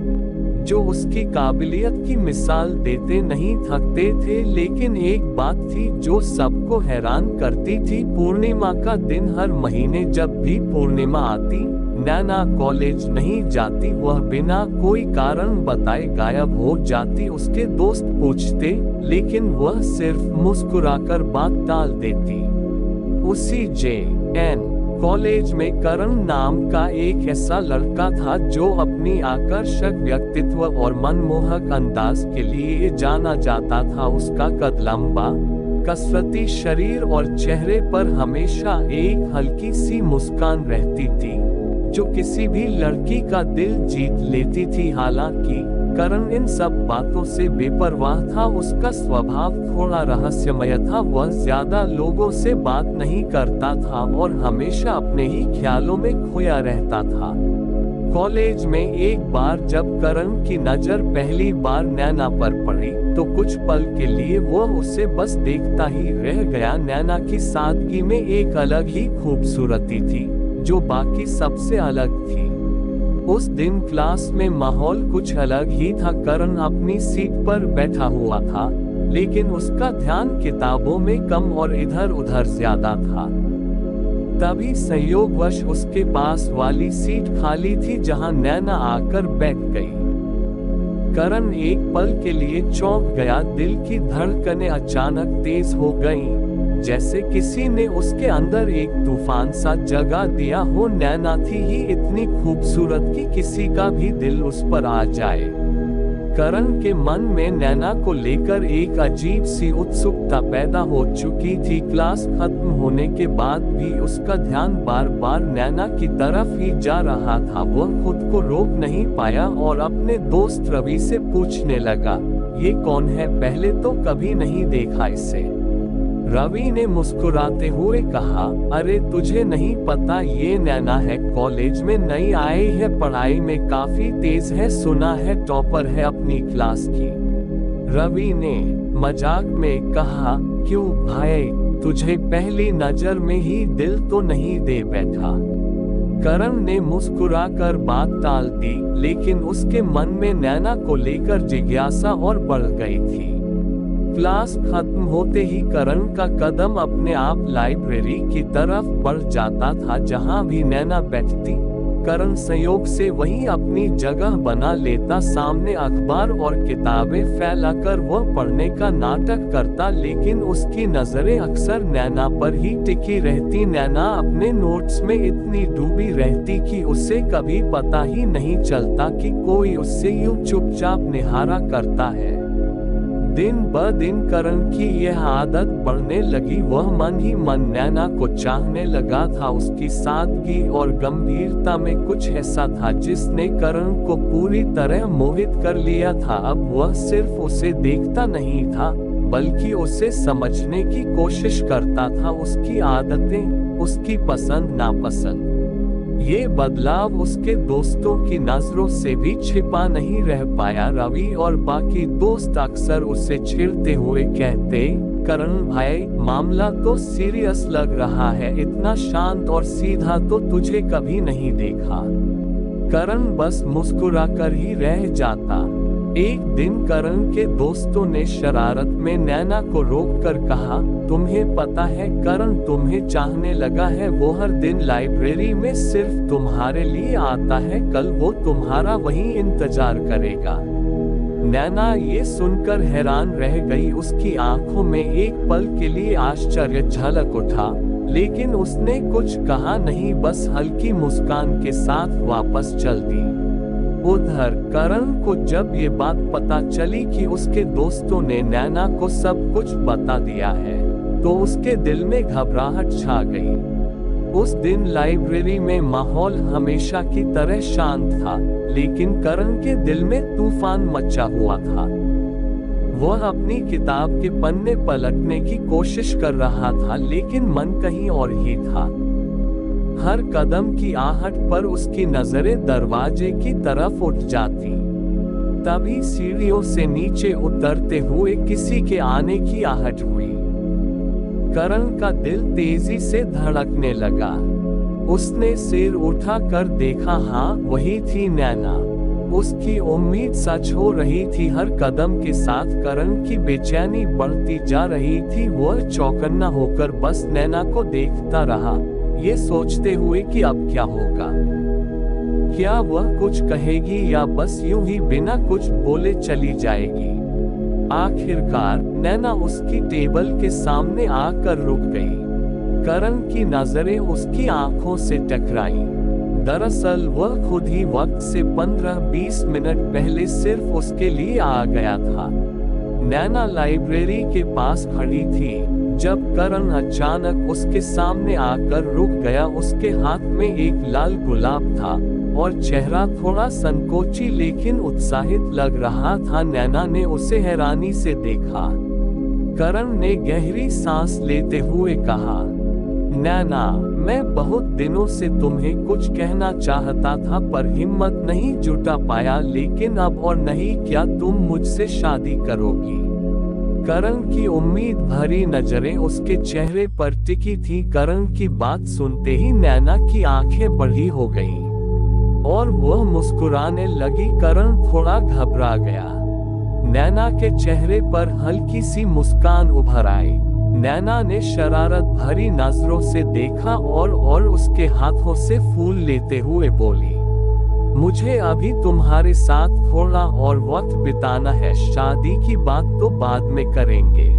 जो उसकी काबिलियत की मिसाल देते नहीं थकते थे। लेकिन एक बात थी जो सबको हैरान करती थी, पूर्णिमा का दिन। हर महीने जब भी पूर्णिमा आती, नैना कॉलेज नहीं जाती। वह बिना कोई कारण बताए गायब हो जाती। उसके दोस्त पूछते, लेकिन वह सिर्फ मुस्कुराकर बात टाल देती। उसी जे.एन. कॉलेज में करण नाम का एक ऐसा लड़का था जो अपनी आकर्षक व्यक्तित्व और मनमोहक अंदाज के लिए जाना जाता था। उसका कद लंबा, कसरती शरीर और चेहरे पर हमेशा एक हल्की सी मुस्कान रहती थी जो किसी भी लड़की का दिल जीत लेती थी। हालांकि करण इन सब बातों से बेपरवाह था। उसका स्वभाव थोड़ा रहस्यमय था। वह ज्यादा लोगों से बात नहीं करता था और हमेशा अपने ही ख्यालों में खोया रहता था। कॉलेज में एक बार जब करण की नजर पहली बार नैना पर पड़ी तो कुछ पल के लिए वो उसे बस देखता ही रह गया। नैना की सादगी में एक अलग ही खूबसूरती थी जो बाकी सबसे अलग थी। उस दिन क्लास में माहौल कुछ अलग ही था। करण अपनी सीट पर बैठा हुआ था, लेकिन उसका ध्यान किताबों में कम और इधर उधर ज्यादा था। तभी संयोगवश उसके पास वाली सीट खाली थी जहां नैना आकर बैठ गई। करण एक पल के लिए चौंक गया। दिल की धड़कनें अचानक तेज हो गईं, जैसे किसी ने उसके अंदर एक तूफान सा जगा दिया हो। नैना थी ही इतनी खूबसूरत कि किसी का भी दिल उस पर आ जाए। करण के मन में नैना को लेकर एक अजीब सी उत्सुकता पैदा हो चुकी थी। क्लास खत्म होने के बाद भी उसका ध्यान बार बार नैना की तरफ ही जा रहा था। वह खुद को रोक नहीं पाया और अपने दोस्त रवि से पूछने लगा, ये कौन है? पहले तो कभी नहीं देखा इसे। रवि ने मुस्कुराते हुए कहा, अरे तुझे नहीं पता, ये नैना है, कॉलेज में नई आई है, पढ़ाई में काफी तेज है, सुना है टॉपर है अपनी क्लास की। रवि ने मजाक में कहा, क्यों भाई, तुझे पहली नजर में ही दिल तो नहीं दे बैठा? करण ने मुस्कुराकर बात टाल दी, लेकिन उसके मन में नैना को लेकर जिज्ञासा और बढ़ गई थी। क्लास खत्म होते ही करण का कदम अपने आप लाइब्रेरी की तरफ बढ़ जाता था। जहां भी नैना बैठती, करण संयोग से वहीं अपनी जगह बना लेता। सामने अखबार और किताबें फैलाकर वह पढ़ने का नाटक करता, लेकिन उसकी नजरें अक्सर नैना पर ही टिकी रहती। नैना अपने नोट्स में इतनी डूबी रहती कि उसे कभी पता ही नहीं चलता कि कोई उससे यूं चुपचाप निहारा करता है। दिन ब दिन करण की यह आदत बढ़ने लगी। वह मन ही मन नैना को चाहने लगा था। उसकी सादगी और गंभीरता में कुछ ऐसा था जिसने करण को पूरी तरह मोहित कर लिया था। अब वह सिर्फ उसे देखता नहीं था, बल्कि उसे समझने की कोशिश करता था। उसकी आदतें, उसकी पसंद नापसंद। ये बदलाव उसके दोस्तों की नजरों से भी छिपा नहीं रह पाया। रवि और बाकी दोस्त अक्सर उसे छेड़ते हुए कहते, करण भाई, मामला तो सीरियस लग रहा है, इतना शांत और सीधा तो तुझे कभी नहीं देखा। करण बस मुस्कुराकर ही रह जाता। एक दिन करण के दोस्तों ने शरारत में नैना को रोककर कहा, तुम्हें पता है करण तुम्हें चाहने लगा है, वो हर दिन लाइब्रेरी में सिर्फ तुम्हारे लिए आता है, कल वो तुम्हारा वहीं इंतजार करेगा। नैना ये सुनकर हैरान रह गई। उसकी आंखों में एक पल के लिए आश्चर्य झलक उठा, लेकिन उसने कुछ कहा नहीं, बस हल्की मुस्कान के साथ वापस चल दी। उधर करण को जब ये बात पता चली कि उसके दोस्तों ने नैना को सब कुछ बता दिया है, तो उसके दिल में घबराहट छा गई। उस दिन लाइब्रेरी में माहौल हमेशा की तरह शांत था, लेकिन करण के दिल में तूफान मचा हुआ था। वह अपनी किताब के पन्ने पलटने की कोशिश कर रहा था, लेकिन मन कहीं और ही था। हर कदम की आहट पर उसकी नजरें दरवाजे की तरफ उठ जाती। तभी सीढ़ियों से नीचे उतरते हुए किसी के आने की आहट हुई। करण का दिल तेजी से धड़कने लगा। उसने सिर उठाकर देखा, हाँ, वही थी नैना। उसकी उम्मीद सच हो रही थी। हर कदम के साथ करण की बेचैनी बढ़ती जा रही थी। वह चौकन्ना होकर बस नैना को देखता रहा, ये सोचते हुए कि अब क्या होगा। क्या वह कुछ कहेगी या बस यूं ही बिना कुछ बोले चली जाएगी। आखिरकार नैना उसकी टेबल के सामने आकर रुक गई। करण की नजरें उसकी आंखों से टकराईं। दरअसल वह खुद ही वक्त से 15-20 मिनट पहले सिर्फ उसके लिए आ गया था। नैना लाइब्रेरी के पास खड़ी थी जब करण अचानक उसके सामने आकर रुक गया। उसके हाथ में एक लाल गुलाब था और चेहरा थोड़ा संकोची लेकिन उत्साहित लग रहा था। नैना ने उसे हैरानी से देखा। करण ने गहरी सांस लेते हुए कहा, नैना, मैं बहुत दिनों से तुम्हें कुछ कहना चाहता था पर हिम्मत नहीं जुटा पाया, लेकिन अब और नहीं, क्या तुम मुझसे शादी करोगी? करण की उम्मीद भरी नजरें उसके चेहरे पर टिकी थी। करण की बात सुनते ही नैना की आंखें बड़ी हो गईं और वह मुस्कुराने लगी। करण थोड़ा घबरा गया। नैना के चेहरे पर हल्की सी मुस्कान उभर आई। नैना ने शरारत भरी नजरों से देखा और उसके हाथों से फूल लेते हुए बोली, मुझे अभी तुम्हारे साथ थोड़ा और वक्त बिताना है, शादी की बात तो बाद में करेंगे।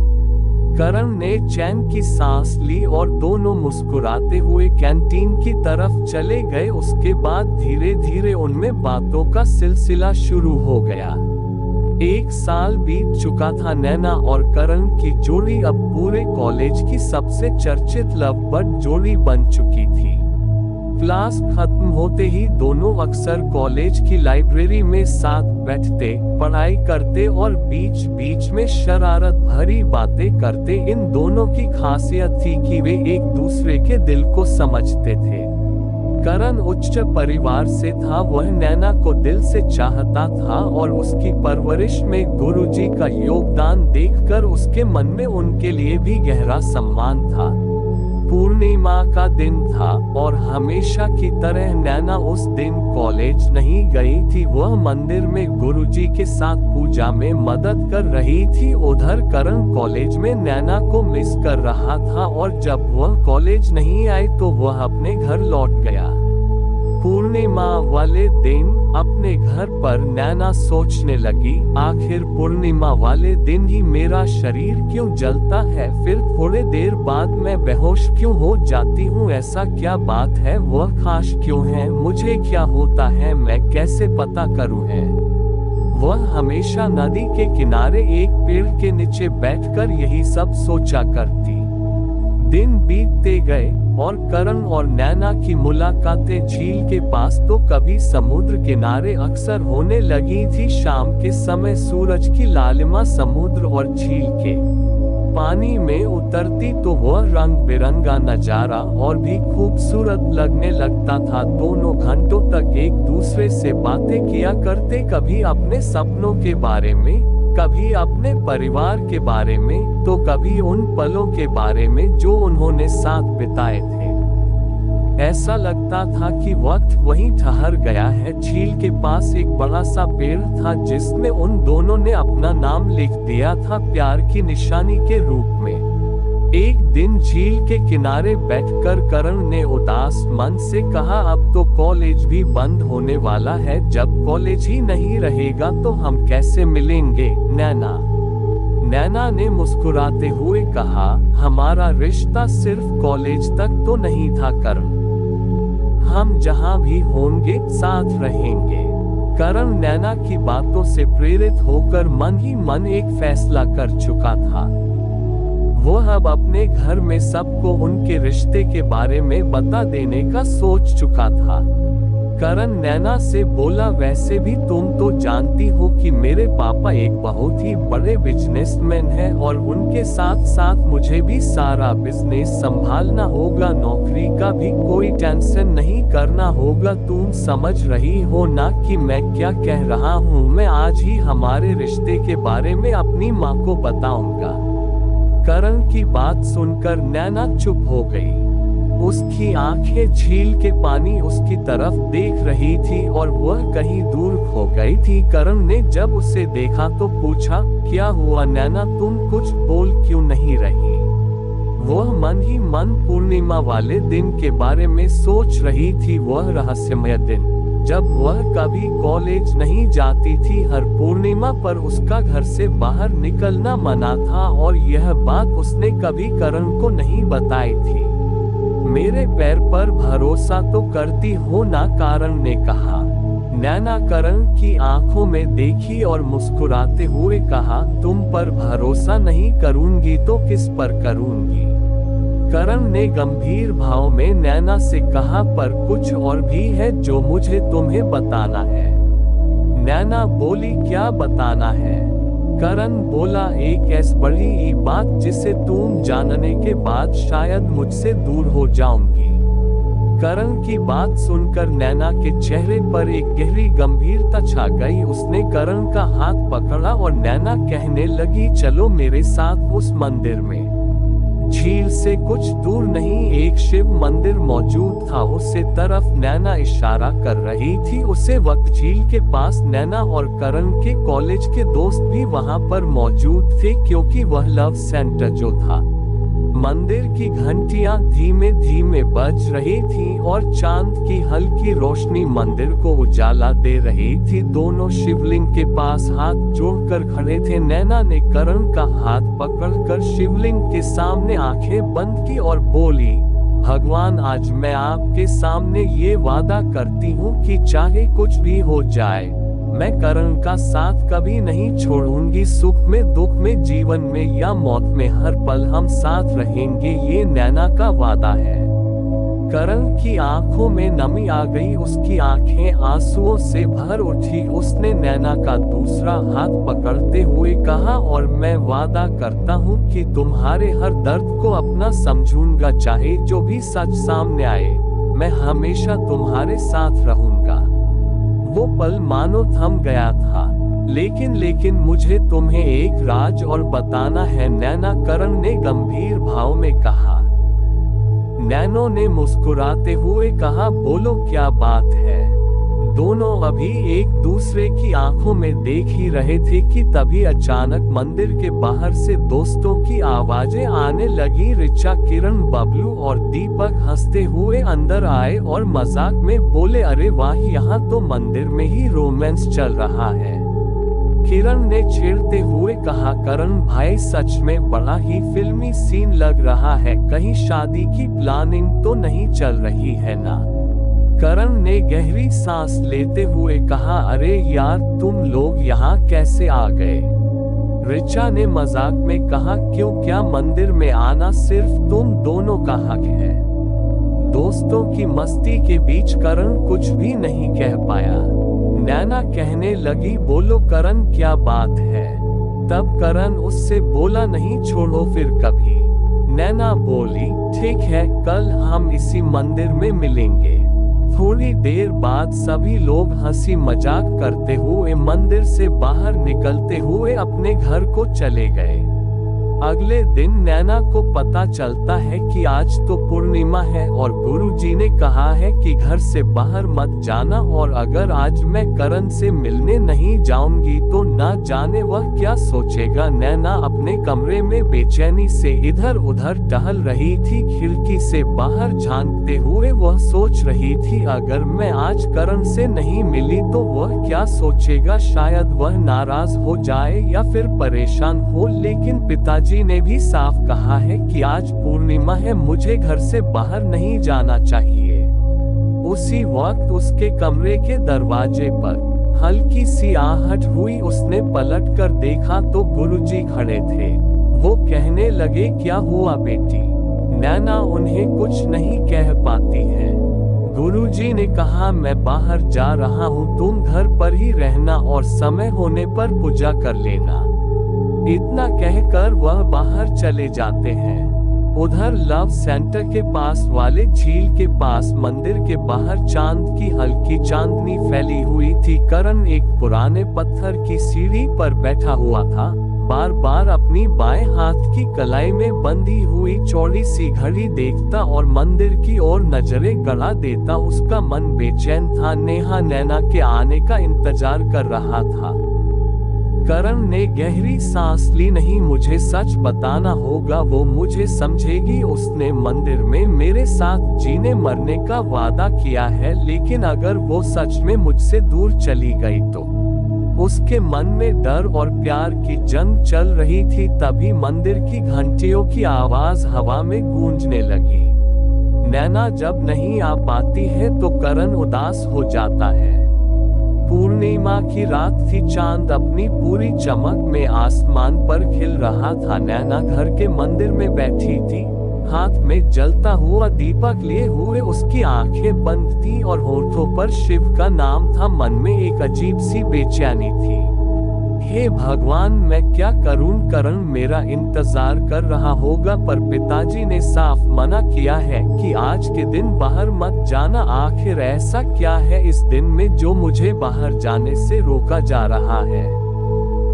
करण ने चैन की सांस ली और दोनों मुस्कुराते हुए कैंटीन की तरफ चले गए। उसके बाद धीरे धीरे उनमें बातों का सिलसिला शुरू हो गया। 1 साल बीत चुका था। नैना और करण की जोड़ी अब पूरे कॉलेज की सबसे चर्चित लवबर्ड जोड़ी बन चुकी थी। क्लास खत्म होते ही दोनों अक्सर कॉलेज की लाइब्रेरी में साथ बैठते, पढ़ाई करते और बीच बीच में शरारत भरी बातें करते। इन दोनों की खासियत थी कि वे एक दूसरे के दिल को समझते थे। करण उच्च परिवार से था, वह नैना को दिल से चाहता था और उसकी परवरिश में गुरुजी का योगदान देखकर उसके मन में उनके लिए भी गहरा सम्मान था। पूर्णिमा का दिन था और हमेशा की तरह नैना उस दिन कॉलेज नहीं गई थी। वह मंदिर में गुरुजी के साथ पूजा में मदद कर रही थी। उधर करण कॉलेज में नैना को मिस कर रहा था और जब वह कॉलेज नहीं आई तो वह अपने घर लौट गया। पूर्णिमा वाले दिन अपने घर पर नैना सोचने लगी, आखिर पूर्णिमा वाले दिन ही मेरा शरीर क्यों जलता है, फिर थोड़े देर बाद मैं बेहोश क्यों हो जाती हूँ, ऐसा क्या बात है, वह खास क्यों है, मुझे क्या होता है, मैं कैसे पता करूँ है। वह हमेशा नदी के किनारे एक पेड़ के नीचे बैठकर यही सब सोचा करती। दिन बीतते गए और करण और नैना की मुलाकातें झील के पास तो कभी समुद्र किनारे अक्सर होने लगी थी। शाम के समय सूरज की लालिमा समुद्र और झील के पानी में उतरती तो वह रंग बिरंगा नजारा और भी खूबसूरत लगने लगता था। दोनों घंटों तक एक दूसरे से बातें किया करते, कभी अपने सपनों के बारे में, कभी अपने परिवार के बारे में, तो कभी उन पलों के बारे में जो उन्होंने साथ बिताए थे। ऐसा लगता था कि वक्त वहीं ठहर गया है। झील के पास एक बड़ा सा पेड़ था जिसमें उन दोनों ने अपना नाम लिख दिया था, प्यार की निशानी के रूप में। एक दिन झील के किनारे बैठकर करण ने उदास मन से कहा, अब तो कॉलेज भी बंद होने वाला है, जब कॉलेज ही नहीं रहेगा तो हम कैसे मिलेंगे नैना। नैना ने मुस्कुराते हुए कहा, हमारा रिश्ता सिर्फ कॉलेज तक तो नहीं था करण, हम जहां भी होंगे साथ रहेंगे। करण नैना की बातों से प्रेरित होकर मन ही मन एक फैसला कर चुका था। वह अब अपने घर में सबको उनके रिश्ते के बारे में बता देने का सोच चुका था। करण नैना से बोला, वैसे भी तुम तो जानती हो कि मेरे पापा एक बहुत ही बड़े बिजनेसमैन हैं और उनके साथ साथ मुझे भी सारा बिजनेस संभालना होगा, नौकरी का भी कोई टेंशन नहीं करना होगा। तुम समझ रही हो ना कि मैं क्या कह रहा हूँ। मैं आज ही हमारे रिश्ते के बारे में अपनी माँ को बताऊंगा। करण की बात सुनकर नैना चुप हो गई। उसकी आंखें झील के पानी उसकी तरफ देख रही थी और वह कहीं दूर खो गई थी। करण ने जब उसे देखा तो पूछा, क्या हुआ नैना, तुम कुछ बोल क्यों नहीं रही? वह मन ही मन पूर्णिमा वाले दिन के बारे में सोच रही थी। वह रहस्यमय दिन जब वह कभी कॉलेज नहीं जाती थी। हर पूर्णिमा पर उसका घर से बाहर निकलना मना था और यह बात उसने कभी करण को नहीं बताई थी। मेरे पैर पर भरोसा तो करती हो ना, करण ने कहा। नैना करण की आंखों में देखी और मुस्कुराते हुए कहा, तुम पर भरोसा नहीं करूंगी तो किस पर करूंगी? करण ने गंभीर भाव में नैना से कहा, पर कुछ और भी है जो मुझे तुम्हें बताना है। नैना बोली, क्या बताना है? करण बोला, एक ऐसी बड़ी बात जिसे तुम जानने के बाद शायद मुझसे दूर हो जाऊंगी। करण की बात सुनकर नैना के चेहरे पर एक गहरी गंभीरता छा गई। उसने करण का हाथ पकड़ा और नैना कहने लगी, चलो मेरे साथ उस मंदिर में। झील से कुछ दूर नहीं एक शिव मंदिर मौजूद था, उसे तरफ नैना इशारा कर रही थी। उसे वक्त झील के पास नैना और करण के कॉलेज के दोस्त भी वहां पर मौजूद थे, क्योंकि वह लव सेंटर जो था। मंदिर की घंटियां धीमे धीमे बज रही थीं और चांद की हल्की रोशनी मंदिर को उजाला दे रही थी। दोनों शिवलिंग के पास हाथ जोड़कर खड़े थे। नैना ने करण का हाथ पकड़कर शिवलिंग के सामने आंखें बंद की और बोली, भगवान आज मैं आपके सामने ये वादा करती हूँ कि चाहे कुछ भी हो जाए, मैं करण का साथ कभी नहीं छोड़ूंगी। सुख में दुख में जीवन में या मौत में हर पल हम साथ रहेंगे, ये नैना का वादा है। करण की आंखों में नमी आ गई, उसकी आंखें आंसुओं से भर उठी। उसने नैना का दूसरा हाथ पकड़ते हुए कहा, और मैं वादा करता हूँ कि तुम्हारे हर दर्द को अपना समझूंगा, चाहे जो भी सच सामने आए, मैं हमेशा तुम्हारे साथ रहूंगा। वो पल मानो थम गया था। लेकिन मुझे तुम्हें एक राज और बताना है, नैना, करण ने गंभीर भाव में कहा। नैनो ने मुस्कुराते हुए कहा, बोलो क्या बात है। दोनों अभी एक दूसरे की आंखों में देख ही रहे थे कि तभी अचानक मंदिर के बाहर से दोस्तों की आवाजें आने लगी। ऋचा, किरण, बबलू और दीपक हंसते हुए अंदर आए और मजाक में बोले, अरे वाह, यहाँ तो मंदिर में ही रोमांस चल रहा है। किरण ने छेड़ते हुए कहा, करण भाई सच में बड़ा ही फिल्मी सीन लग रहा है, कहीं शादी की प्लानिंग तो नहीं चल रही है ना। करण ने गहरी सांस लेते हुए कहा, अरे यार तुम लोग यहाँ कैसे आ गए। ऋचा ने मजाक में कहा, क्यों, क्या मंदिर में आना सिर्फ तुम दोनों का हक है। दोस्तों की मस्ती के बीच करण कुछ भी नहीं कह पाया। नैना कहने लगी, बोलो करण क्या बात है। तब करण उससे बोला, नहीं, छोड़ो फिर कभी। नैना बोली, ठीक है, कल हम इसी मंदिर में मिलेंगे। थोड़ी देर बाद सभी लोग हंसी मजाक करते हुए मंदिर से बाहर निकलते हुए अपने घर को चले गए। अगले दिन नैना को पता चलता है कि आज तो पूर्णिमा है और गुरुजी ने कहा है कि घर से बाहर मत जाना, और अगर आज मैं करण से मिलने नहीं जाऊंगी तो ना जाने वह क्या सोचेगा। नैना अपने कमरे में बेचैनी से इधर उधर टहल रही थी। खिड़की से बाहर झांकते हुए वह सोच रही थी, अगर मैं आज करण से नहीं मिली तो वह क्या सोचेगा। शायद वह नाराज हो जाए या फिर परेशान हो। लेकिन पिताजी ने भी साफ कहा है कि आज पूर्णिमा है, मुझे घर से बाहर नहीं जाना चाहिए। उसी वक्त उसके कमरे के दरवाजे पर हल्की सी आहट हुई। उसने पलटकर देखा तो गुरुजी खड़े थे। वो कहने लगे, क्या हुआ बेटी। नैना उन्हें कुछ नहीं कह पाती है। गुरुजी ने कहा, मैं बाहर जा रहा हूँ, तुम घर पर ही रहना और समय होने पर पूजा कर लेना। इतना कहकर वह बाहर चले जाते हैं। उधर लव सेंटर के पास वाले झील के पास मंदिर के बाहर चांद की हल्की चांदनी फैली हुई थी। करण एक पुराने पत्थर की सीढ़ी पर बैठा हुआ था, बार बार अपनी बाएं हाथ की कलाई में बंधी हुई चौड़ी सी घड़ी देखता और मंदिर की ओर नजरें गड़ा देता। उसका मन बेचैन था। नेहा नैना के आने का इंतजार कर रहा था। करण ने गहरी सांस ली, नहीं, मुझे सच बताना होगा, वो मुझे समझेगी। उसने मंदिर में मेरे साथ जीने मरने का वादा किया है, लेकिन अगर वो सच में मुझसे दूर चली गई तो। उसके मन में डर और प्यार की जंग चल रही थी। तभी मंदिर की घंटियों की आवाज हवा में गूंजने लगी। नैना जब नहीं आ पाती है तो करण उदास हो जाता है। पूर्णिमा की रात थी। चांद अपनी पूरी चमक में आसमान पर खिल रहा था। नैना घर के मंदिर में बैठी थी, हाथ में जलता हुआ दीपक लिए हुए। उसकी आंखें बंद थी और होठों पर शिव का नाम था। मन में एक अजीब सी बेचैनी थी। हे भगवान, मैं क्या करूं? करण मेरा इंतजार कर रहा होगा, पर पिताजी ने साफ मना किया है कि आज के दिन बाहर मत जाना। आखिर ऐसा क्या है इस दिन में जो मुझे बाहर जाने से रोका जा रहा है?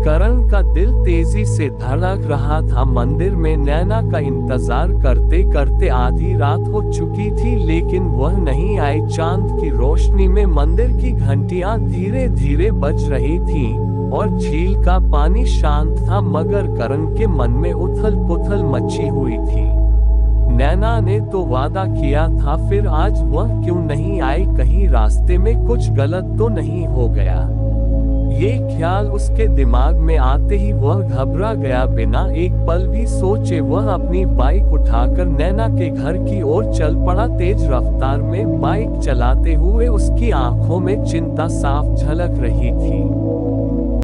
करण का दिल तेजी से धड़क रहा था। मंदिर में नैना का इंतजार करते करते आधी रात हो चुकी थी, लेकिन वह नहीं आई। चांद की रोशनी में मंदिर की घंटियां धीरे धीरे बज रही थीं और झील का पानी शांत था, मगर करण के मन में उथल पुथल मची हुई थी। नैना ने तो वादा किया था, फिर आज वह क्यों नहीं आई? कहीं रास्ते में कुछ गलत तो नहीं हो गया? ये ख्याल उसके दिमाग में आते ही वह घबरा गया। बिना एक पल भी सोचे वह अपनी बाइक उठाकर नैना के घर की ओर चल पड़ा। तेज रफ्तार में बाइक चलाते हुए उसकी आंखों में चिंता साफ झलक रही थी।